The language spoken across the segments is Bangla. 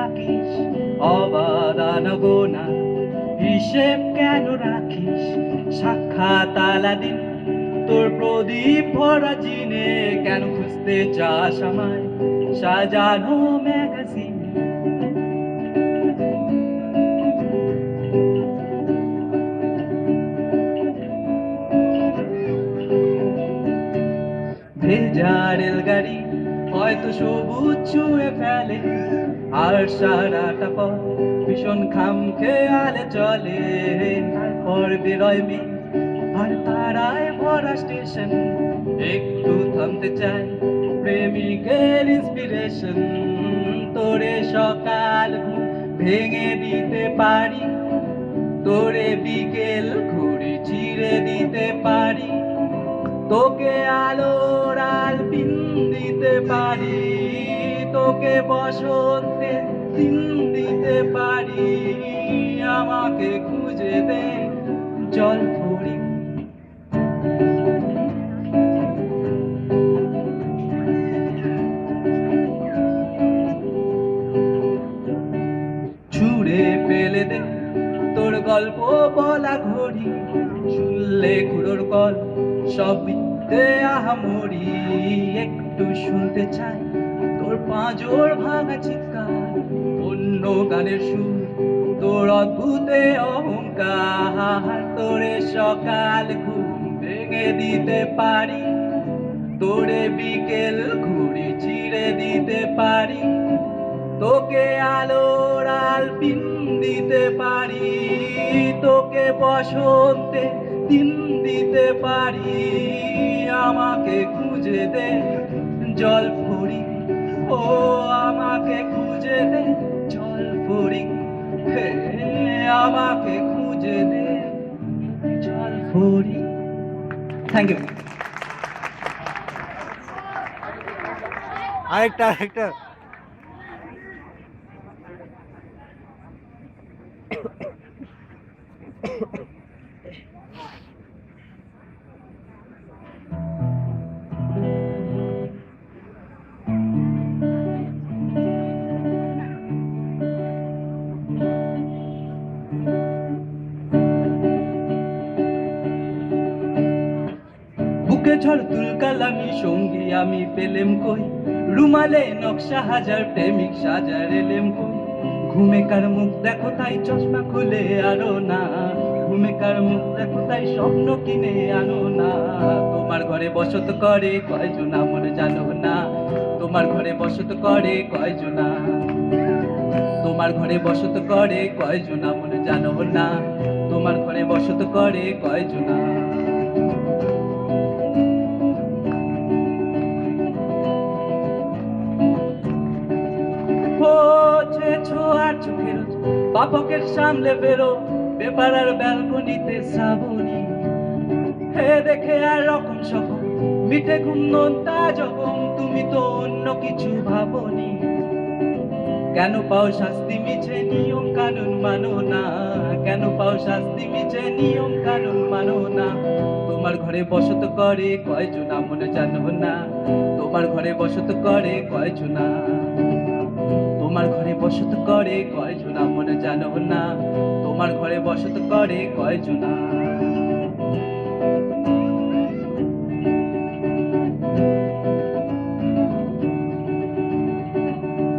থাকিস, অবাধ আনাগোনা হিসেব কেন রাখিস? সাক্ষাৎ আলাদিন তোর প্রদীপ ভরা জিনে, কেন খুঁজতে চাস আমায় সাজানো ম্যাগাজিন? ভেজা রেলগাড়ি হয়তো সবুজ ছুঁয়ে ফেলে, আর সারাটা পথ ভীষণ খাম খেয়ালে চলে। তারপর বেরোয় মেয়ে আর তারায় ভরা স্টেশন, একটু থামতে চাই প্রেমিকের ইন্সপিরেশন। তোরে সকাল ঘুম ভেঙে দিতে পারি, তোরে বিকেল ঘুড়ি চিরে দিতে পারি, তোকে আলোর আলপিন দিতে পারি, তোকে বসন্তে দিন দিতে পারি। আমাকে খুঁজে দে জল ভরি। ছুঁড়ে ফেলে দে তোর গল্প বলা ঘড়ি, শুনলে ঘুরোর কল সব মিথ্যে আহামরি। একটু শুনতে চাই তোর পাঁজর ভাঙা চিৎকার, অন্য গানের সুর তোর অদ্ভুতে অহংকার। তোরে সকাল ঘুম ভেঙে দিতে পারি, তোরে বিকেল ঘুড়ি চিরে দিতে পারি, তোকে আলোর আলপিন দিতে পারি, তোকে বসন্তে দিন দিতে পারি। আমাকে খুঁজে দে জল ভরি, ও আমাকে খুঁজে দে জল ভরি, আমাকে খুঁজে দে জল ভরি। Thank you. আরেকটা বুকে ঝড় তুলকালামি সঙ্গী আমি পেলেম কই, রুমালে নকশা হাজার প্রেমিক সাজার এলেম কই। ঘুমে কার মুখ দেখো তাই চশমা খুলে আনো না, ঘুমে কার মুখ দেখো তাই স্বপ্ন কিনে আনো না। তোমার ঘরে বসত করে কয়জন আমার জানো না, তোমার ঘরে বসত করে কয়জন, তোমার ঘরে বসত করে কয়জন আমার জানো না, তোমার ঘরে বসত করে কয়জন। ছোঁয়ার চোখের বাপকের সামনে বেরো, বেপারার ব্যালকনিতে শ্রাবণী হে দেখে আর রকম সকম মিঠে ঘুম নোনতা যখন, তুমি তো অন্য কিছু ভাবনি। কেন পাও শাস্তি মিছে নিয়ম কানুন মানো না, কেন পাও শাস্তি মিছে নিয়ম কানুন মানো না। তোমার ঘরে বসত করে কয়জন মনে জানো না, তোমার ঘরে বসত করে কয়জন, তোমার ঘরে বসত করে কয়জন মনে জানো না, তোমার ঘরে বসত করে কয়জন।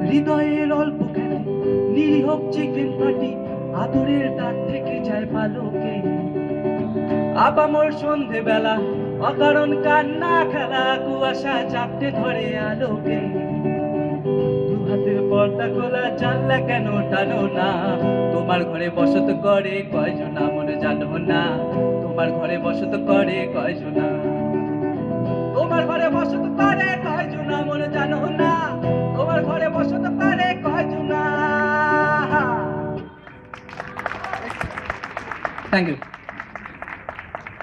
হৃদয়ের অল্প খেলে নিরীহ চিকেন পাটি, আদরের দাঁত থেকে যায় পালকে। আপামর সন্ধে বেলা অকারণ কান্না খেলা, কুয়াশা চাপতে ধরে আলোকে। হাতের পর্দা খোলা জানলা কেন টানো না, তোমার ঘরে বসত করে কয়জন মনে জানো না, তোমার ঘরে বসত করে কয়জন, তোমার ঘরে বসত করে কয়জন মনে জানো না, তোমার ঘরে বসত করে কয়জন। Thank you.